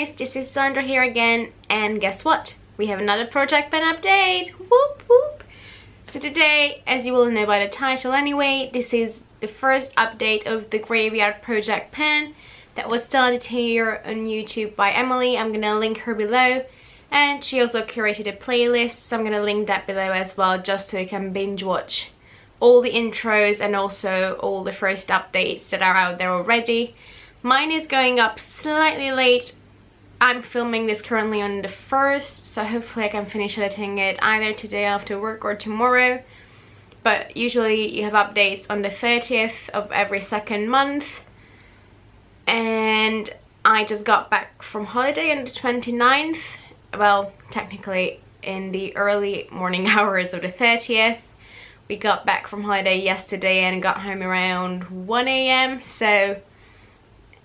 guys, this is Sandra here again, and guess what? We have another project pen update! Whoop whoop! So today, as you will know by the title anyway, this is the first update of the Graveyard Project Pen that was started here on YouTube by Emily. I'm gonna link her below, and she also curated a playlist, so I'm gonna link that below as well, just so you can binge watch all the intros and also all the first updates that are out there already. Mine is going up slightly late. I'm filming this currently on the 1st, so hopefully I can finish editing it either today after work or tomorrow. But usually you have updates on the 30th of every second month. And I just got back from holiday on the 29th. Well, technically in the early morning hours of the 30th. We got back from holiday yesterday and got home around 1 AM, so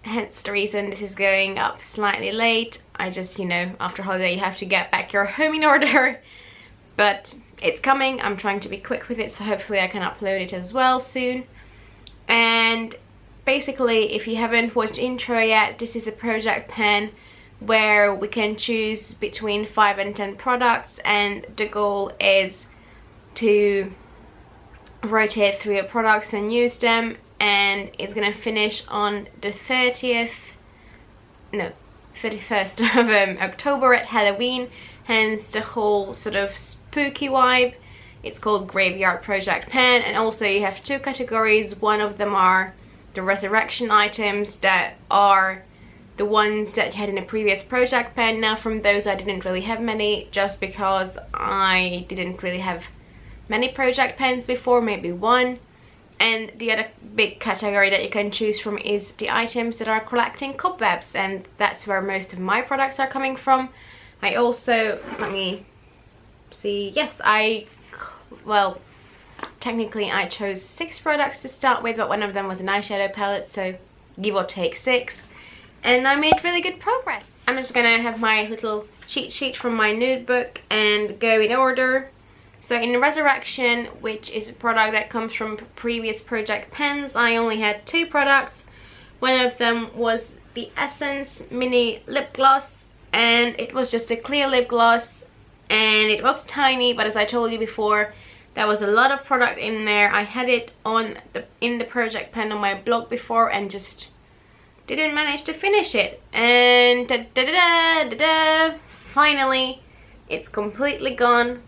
hence the reason this is going up slightly late. I just, you know, after holiday you have to get back your home in order. But it's coming. I'm trying to be quick with it, so hopefully I can upload it as well soon. And basically, if you haven't watched intro yet, this is a project pen where we can choose between 5 and 10 products, and the goal is to rotate through your products and use them. And it's gonna finish on the 31st of October at Halloween, hence the whole sort of spooky vibe. It's called Graveyard Project Pen, and also you have two categories. One of them are the resurrection items that are the ones that you had in a previous project pen. Now from those I didn't really have many, just because I didn't really have many project pens before, maybe one. And the other big category that you can choose from is the items that are collecting cobwebs, and that's where most of my products are coming from. I also, let me see, yes, well, technically I chose 6 products to start with, but one of them was an eyeshadow palette, so give or take 6. And I made really good progress. I'm just gonna have my little cheat sheet from my notebook and go in order. So in Resurrection, which is a product that comes from previous project pens, I only had 2 products. One of them was the Essence Mini Lip Gloss, and it was just a clear lip gloss, and it was tiny, but as I told you before, there was a lot of product in there. I had it in the project pen on my blog before and just didn't manage to finish it. And finally, it's completely gone.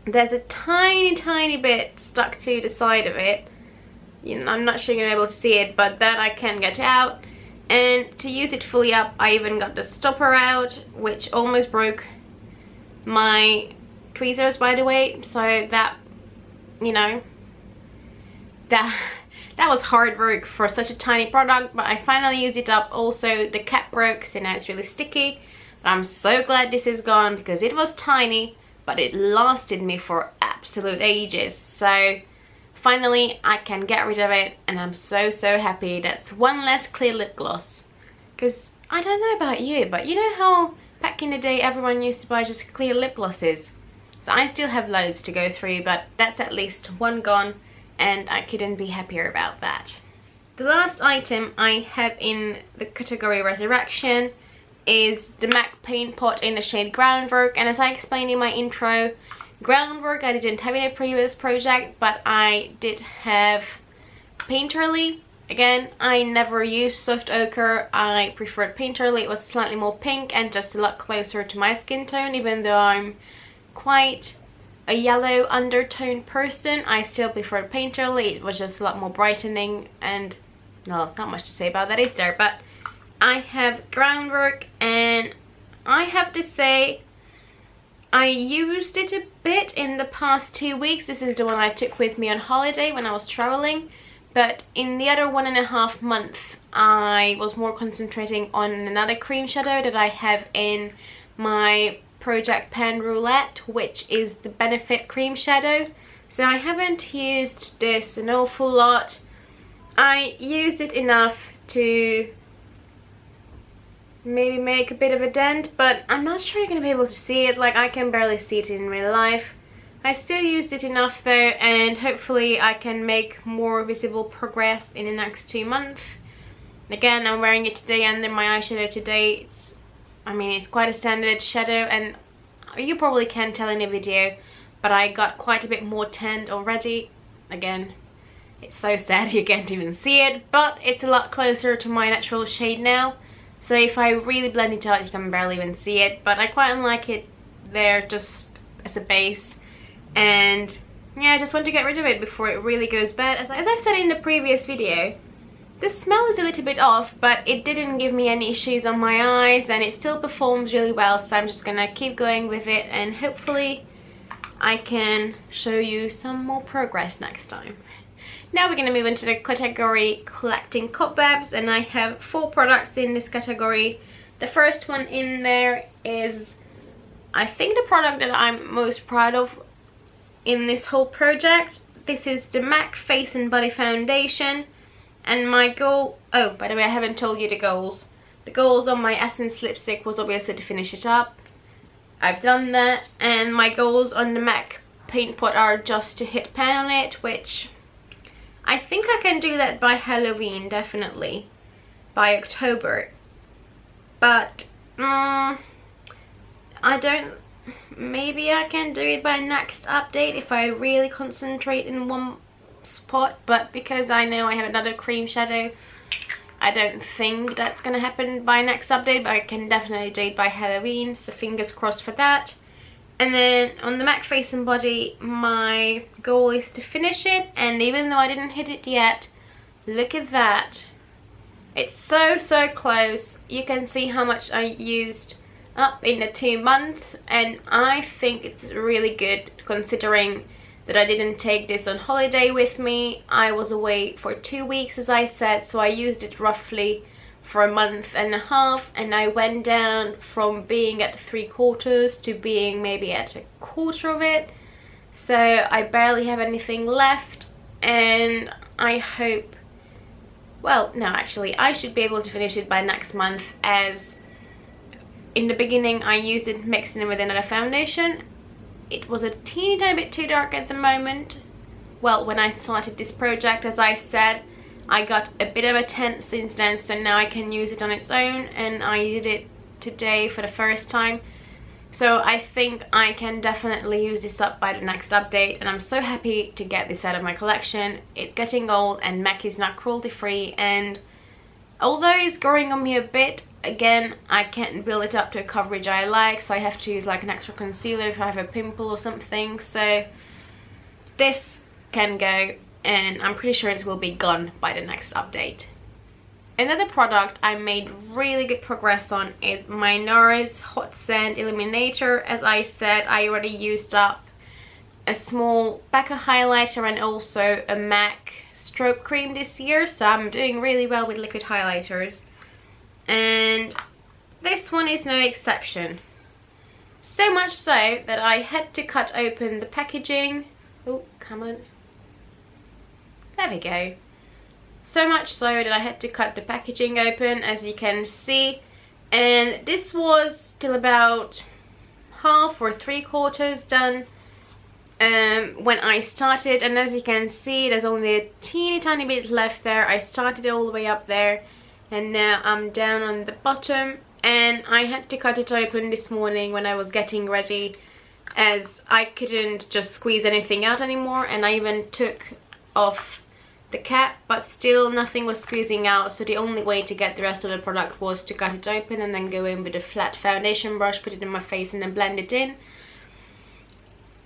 There's a tiny bit stuck to the side of it. You know, I'm not sure you're able to see it, but that I can get out. And to use it fully up, I even got the stopper out, which almost broke my tweezers, by the way. So that, you know, that was hard work for such a tiny product, but I finally used it up. Also, the cap broke, so now it's really sticky. But I'm so glad this is gone, because it was tiny, but it lasted me for absolute ages. So finally I can get rid of it, and I'm so happy. That's one less clear lip gloss. Because I don't know about you, but you know how back in the day everyone used to buy just clear lip glosses? So I still have loads to go through, but that's at least one gone, and I couldn't be happier about that. The last item I have in the category Resurrection is the MAC paint pot in the shade Groundwork. And as I explained in my intro, Groundwork I didn't have in a previous project, but I did have Painterly. Again, I never used soft ochre. I preferred Painterly. It was slightly more pink and just a lot closer to my skin tone. Even though I'm quite a yellow undertone person, I still preferred Painterly. It was just a lot more brightening, and no, not much to say about that, is there? But I have Groundwork, and I have to say I used it a bit in the past 2 weeks. This is the one I took with me on holiday when I was traveling, but in the other 1.5 months I was more concentrating on another cream shadow that I have in my project pen roulette, which is the Benefit cream shadow. So I haven't used this an awful lot. I used it enough to maybe make a bit of a dent, but I'm not sure you're gonna be able to see it. Like, I can barely see it in real life. I still used it enough though, and hopefully I can make more visible progress in the next 2 months. Again, I'm wearing it today under my eyeshadow today. It's quite a standard shadow, and you probably can't tell in the video, but I got quite a bit more tanned already. Again, it's so sad you can't even see it, but it's a lot closer to my natural shade now. So if I really blend it out, you can barely even see it, but I quite like it there just as a base. And yeah, I just want to get rid of it before it really goes bad. As I said in the previous video, the smell is a little bit off, but it didn't give me any issues on my eyes, and it still performs really well, so I'm just gonna keep going with it, and hopefully I can show you some more progress next time. Now we're gonna move into the category collecting cobwebs, and I have 4 products in this category. The first one in there is, I think, the product that I'm most proud of in this whole project. This is the MAC Face and Body Foundation, and my goal, oh, by the way, I haven't told you the goals. The goals on my Essence lipstick was obviously to finish it up. I've done that, and my goals on the MAC paint pot are just to hit pan on it, which I think I can do that by Halloween, definitely, by October. But I don't, maybe I can do it by next update if I really concentrate in one spot, but because I know I have another cream shadow, I don't think that's gonna happen by next update, but I can definitely do it by Halloween, so fingers crossed for that. And then on the MAC Face and Body, my goal is to finish it, and even though I didn't hit it yet, look at that. It's so close. You can see how much I used up in the 2 months, and I think it's really good considering that I didn't take this on holiday with me. I was away for 2 weeks, as I said, so I used it roughly for a month and a half, and I went down from being at 3/4 to being maybe at 1/4 of it. So I barely have anything left, and I hope, well, no, actually I should be able to finish it by next month, as in the beginning I used it mixing it with another foundation. It was a teeny tiny bit too dark at the moment. Well, when I started this project, as I said, I got a bit of a tint since then, so now I can use it on its own, and I did it today for the first time. So I think I can definitely use this up by the next update, and I'm so happy to get this out of my collection. It's getting old, and MAC is not cruelty free, and although it's growing on me a bit, again, I can't build it up to a coverage I like, so I have to use like an extra concealer if I have a pimple or something. So this can go, and I'm pretty sure it will be gone by the next update. Another product I made really good progress on is my NARS Hot Sand Illuminator. As I said, I already used up a small Becca highlighter and also a MAC strobe cream this year, so I'm doing really well with liquid highlighters, and this one is no exception. So much so that I had to cut open the packaging. Oh, come on. There we go. So much so that I had to cut the packaging open, as you can see, and this was still about half or 3/4 done when I started, and as you can see, there's only a teeny tiny bit left there. I started all the way up there, and now I'm down on the bottom, and I had to cut it open this morning when I was getting ready, as I couldn't just squeeze anything out anymore, and I even took off the cap, but still nothing was squeezing out, so the only way to get the rest of the product was to cut it open and then go in with a flat foundation brush, put it in my face, and then blend it in.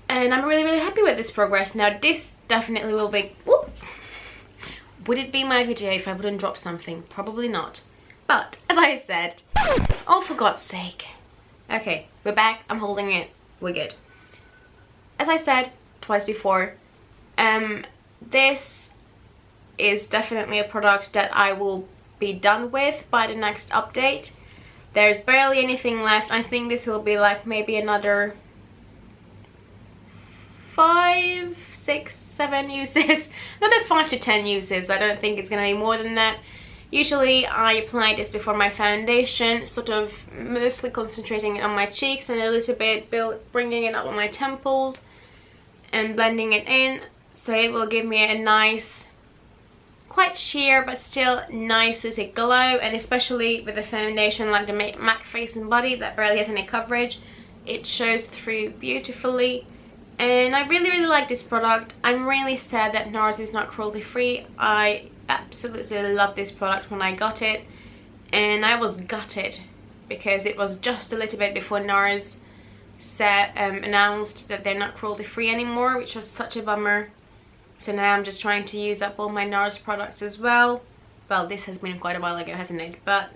And I'm really happy with this progress. Now this definitely will be, whoop, would it be my video if I wouldn't drop something? Probably not, but as I said, oh, for God's sake. Okay, we're back, I'm holding it, we're good. As I said twice before, this is definitely a product that I will be done with by the next update. There's barely anything left. I think this will be like maybe another 5, 6, 7 uses. Another 5 to 10 uses. I don't think it's gonna be more than that. Usually I apply this before my foundation, sort of mostly concentrating it on my cheeks and a little bit bringing it up on my temples and blending it in, so it will give me a nice quite sheer but still nice as a glow, and especially with a foundation like the MAC Face and Body that barely has any coverage, it shows through beautifully. And I really like this product. I'm really sad that NARS is not cruelty free. I absolutely love this product when I got it, and I was gutted because it was just a little bit before NARS announced that they're not cruelty free anymore, which was such a bummer. So now I'm just trying to use up all my NARS products as well. Well, this has been quite a while ago, hasn't it? But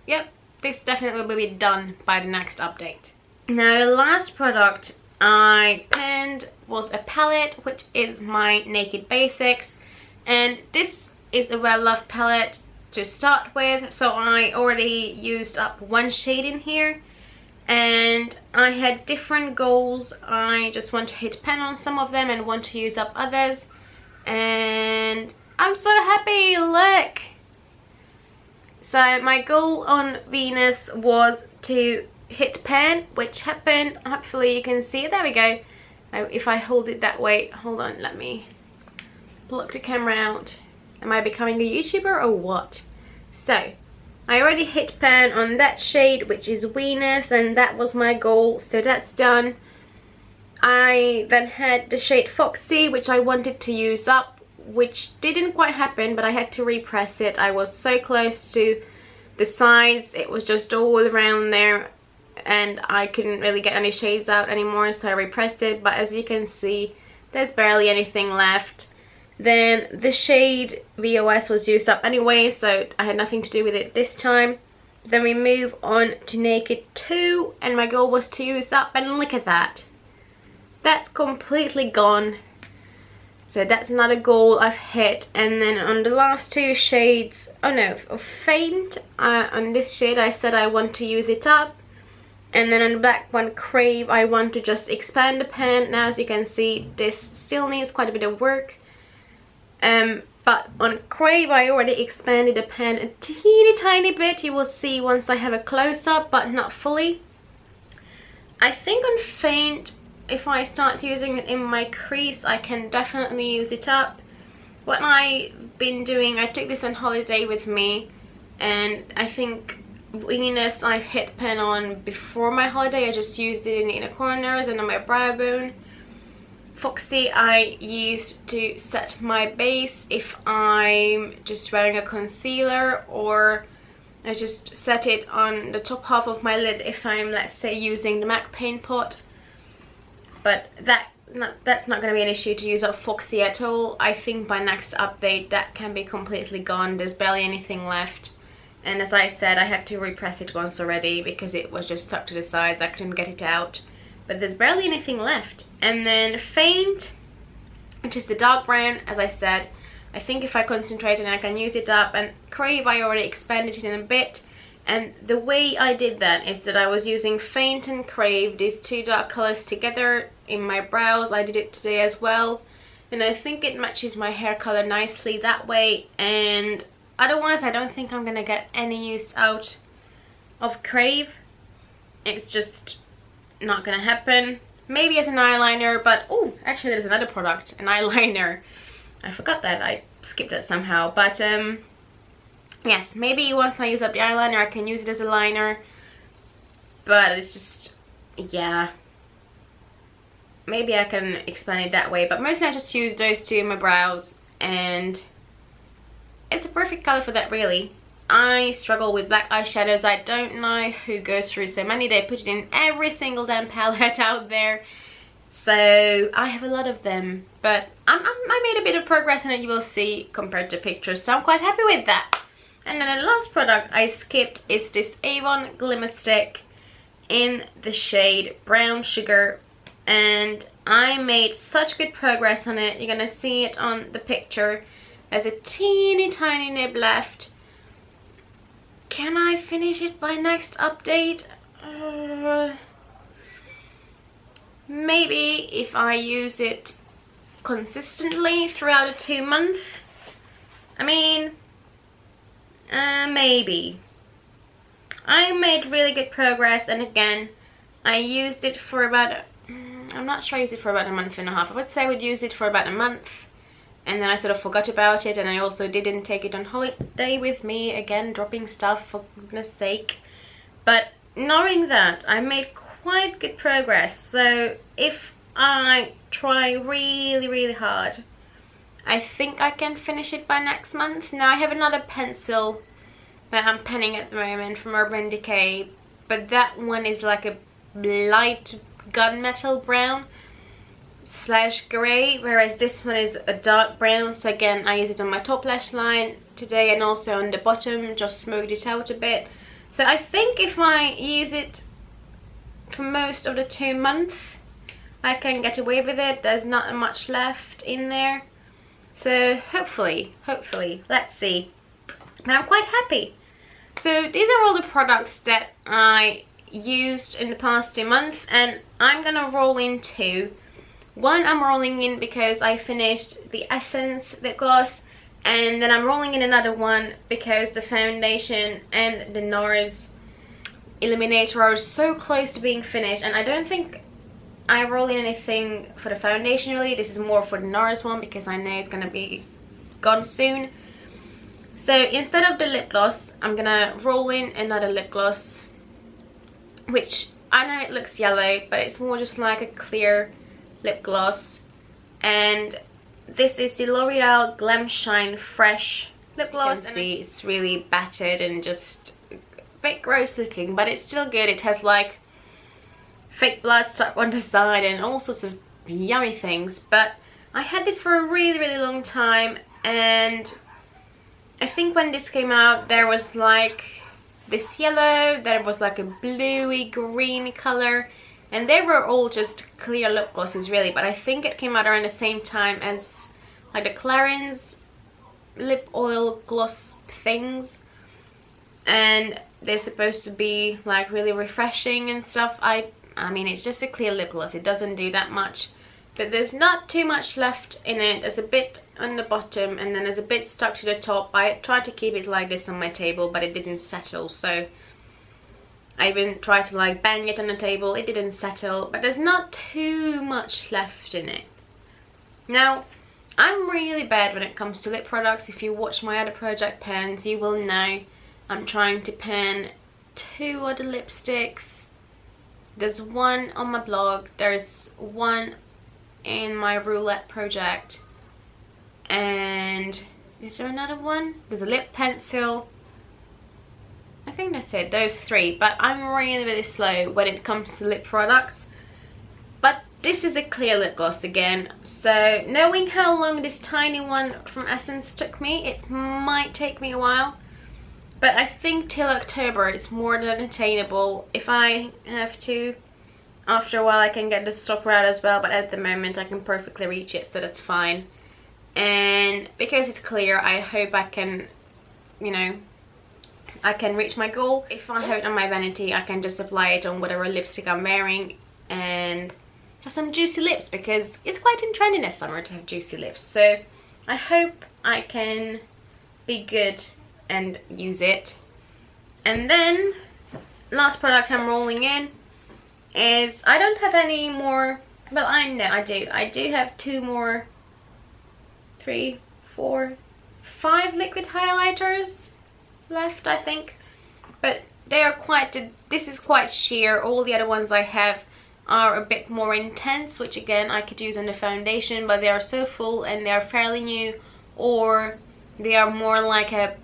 yep, this definitely will be done by the next update. Now the last product I penned was a palette, which is my Naked Basics, and this is a well-loved palette to start with, so I already used up one shade in here, and I had different goals. I just want to hit pen on some of them and want to use up others, and I'm so happy, look! So my goal on Venus was to hit pen, which happened. Hopefully you can see it. There we go. Now if I hold it that way, hold on, let me block the camera out. Am I becoming a YouTuber or what? So I already hit pan on that shade, which is Venus, and that was my goal, so that's done. I then had the shade Foxy, which I wanted to use up, which didn't quite happen, but I had to repress it. I was so close to the sides, it was just all around there, and I couldn't really get any shades out anymore, so I repressed it. But as you can see, there's barely anything left. Then the shade VOS was used up anyway, so I had nothing to do with it this time. Then we move on to Naked 2, and my goal was to use up, and look at that. That's completely gone. So that's another goal I've hit. And then on the last two shades, oh no, of Faint, on this shade I said I want to use it up. And then on the black one, Crave, I want to just expand the pen. Now as you can see, this still needs quite a bit of work. But on Crave I already expanded the pen a teeny tiny bit. You will see once I have a close-up, but not fully. I think on Faint, if I start using it in my crease, I can definitely use it up. What I've been doing, I took this on holiday with me, and I think Venus I hit pen on before my holiday. I just used it in the inner corners and on my brow bone. Foxy I used to set my base if I'm just wearing a concealer, or I just set it on the top half of my lid if I'm, let's say, using the MAC paint pot. But that's not going to be an issue to use up Foxy at all. I think by next update that can be completely gone. There's barely anything left. And as I said, I had to repress it once already because it was just stuck to the sides. I couldn't get it out. But there's barely anything left. And then Faint, which is the dark brown, as I said, I think if I concentrate on it I can use it up. And Crave I already expanded it in a bit. And the way I did that is that I was using Faint and Crave, these two dark colors together in my brows. I did it today as well. And I think it matches my hair color nicely that way. And otherwise I don't think I'm going to get any use out of Crave. It's just not going to happen. Maybe as an eyeliner, but oh, actually there's another product, an eyeliner. I forgot that. I skipped that somehow. But yes, maybe once I use up the eyeliner I can use it as a liner. But it's just, yeah. Maybe I can expand it that way. But mostly I just use those two in my brows. And it's a perfect color for that, really. I struggle with black eyeshadows. I don't know who goes through so many. They put it in every single damn palette out there. So I have a lot of them. But I made a bit of progress in it, you will see, compared to pictures. So I'm quite happy with that. And then the last product I skipped is this Avon Glimmer Stick in the shade Brown Sugar. And I made such good progress on it. You're going to see it on the picture. There's a teeny tiny nib left. Can I finish it by next update? Maybe if I use it consistently throughout a 2 month. I mean, maybe. I made really good progress, and again, I used it for about, I'm not sure I used it for about a month and a half. I would say I would use it for about a month. and then I sort of forgot about it, and I also didn't take it on holiday with me, again dropping stuff for goodness sake. But knowing that, I made quite good progress, so if I try really hard, I think I can finish it by next month. Now I have another pencil that I'm penning at the moment from Urban Decay, but that one is like a light gunmetal brown / grey, whereas this one is a dark brown. So again, I use it on my top lash line today and also on the bottom, just smoked it out a bit. So I think if I use it for most of the 2 months, I can get away with it. There's not much left in there, so hopefully, let's see. And I'm quite happy. So these are all the products that I used in the past 2 months, and I'm gonna roll in 2. One I'm rolling in because I finished the Essence lip gloss, and then I'm rolling in another one because the foundation and the NARS illuminator are so close to being finished, and I don't think I roll in anything for the foundation really. This is more for the NARS one because I know it's gonna be gone soon. So instead of the lip gloss, I'm gonna roll in another lip gloss, which I know it looks yellow, but it's more just like a clear lip gloss. And this is the L'Oreal Glam Shine Fresh lip gloss. You can see it's really battered and just a bit gross looking, but it's still good. It has like fake blood stuck on the side and all sorts of yummy things. But I had this for a really long time, and I think when this came out there was like this yellow, there was like a bluey green color, and they were all just clear lip glosses really, but I think it came out around the same time as like the Clarins lip oil gloss things, and they're supposed to be like really refreshing and stuff. I mean, it's just a clear lip gloss, it doesn't do that much, but there's not too much left in it. There's a bit on the bottom and then there's a bit stuck to the top. I tried to keep it like this on my table, but it didn't settle, so I even tried to like bang it on the table, it didn't settle, but there's not too much left in it. Now, I'm really bad when it comes to lip products. If you watch my other project pans, you will know I'm trying to pan 2 other lipsticks. There's one on my blog, there's one in my roulette project, and is there another one? There's a lip pencil. I think that's it, those 3, but I'm really slow when it comes to lip products. But this is a clear lip gloss again, so knowing how long this tiny one from Essence took me, it might take me a while. But I think till October it's more than attainable. If I have to, after a while I can get the stopper out as well, but at the moment I can perfectly reach it, so that's fine. And because it's clear, I hope I can, you know, I can reach my goal. If I have it on my vanity, I can just apply it on whatever lipstick I'm wearing and have some juicy lips, because it's quite in trend in the summer to have juicy lips. So I hope I can be good and use it. And then last product I'm rolling in is, I don't have any more, well I know I do have 2 more, 3, 4, 5 liquid highlighters left I think, but they are quite, this is quite sheer. All the other ones I have are a bit more intense, which again I could use on the foundation, but they are so full and they are fairly new, or they are more like a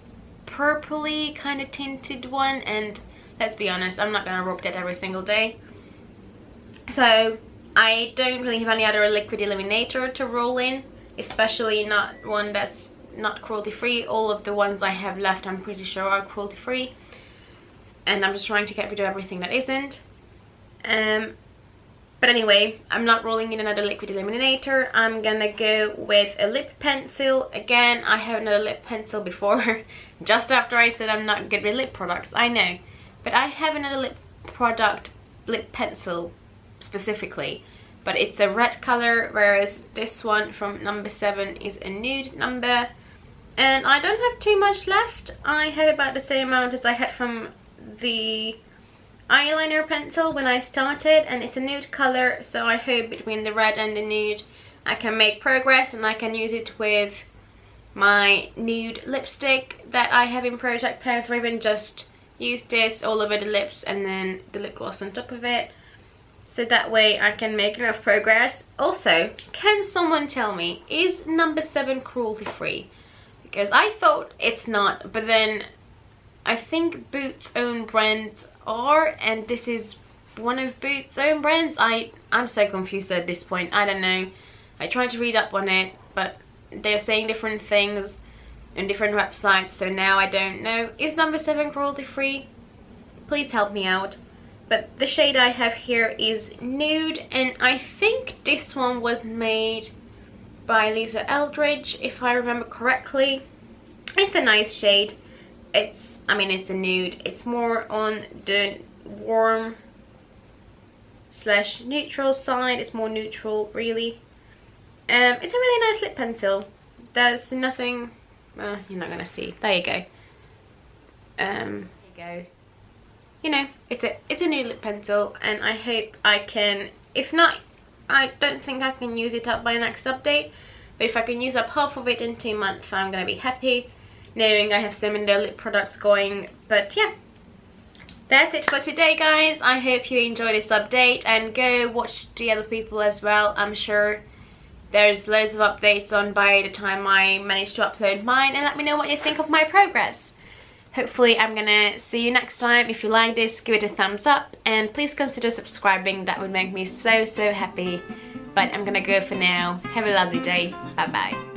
purpley kind of tinted one, and let's be honest, I'm not gonna rock that every single day. So I don't really have any other liquid illuminator to roll in, especially not one that's not cruelty free. All of the ones I have left I'm pretty sure are cruelty free, and I'm just trying to get rid of everything that isn't. But anyway, I'm not rolling in another liquid illuminator. I'm gonna go with a lip pencil. Again, I have another lip pencil before, just after I said I'm not good with lip products, I know. But I have another lip pencil specifically, but it's a red color, whereas this one from number 7 is a nude number. And I don't have too much left. I have about the same amount as I had from the eyeliner pencil when I started, and it's a nude color, so I hope between the red and the nude I can make progress and I can use it with my nude lipstick that I have in Project Pans, or even just use this all over the lips and then the lip gloss on top of it. So that way I can make enough progress. Also, can someone tell me, is number 7 cruelty free? Because I thought it's not, but then I think Boots' own brands are, and this is one of Boots' own brands. I'm so confused at this point. I don't know. I tried to read up on it, but they're saying different things on different websites, so now I don't know. Is number 7 cruelty free? Please help me out. But the shade I have here is nude, and I think this one was made by Lisa Eldridge, if I remember correctly. It's a nice shade. It's a nude. It's more on the warm / neutral side. It's more neutral, really. It's a really nice lip pencil. There's nothing, well, you're not gonna see. There you go. There you go. You know, it's a new lip pencil, and I hope I can, if not, I don't think I can use it up by next update, but if I can use up half of it in 2 months, I'm gonna be happy knowing I have so many lip products going. But yeah, that's it for today, guys. I hope you enjoyed this update, and go watch the other people as well. I'm sure there's loads of updates on by the time I manage to upload mine, and let me know what you think of my progress. Hopefully I'm gonna see you next time. If you like this, give it a thumbs up, and please consider subscribing. That would make me so happy. But I'm gonna go for now. Have a lovely day. Bye bye.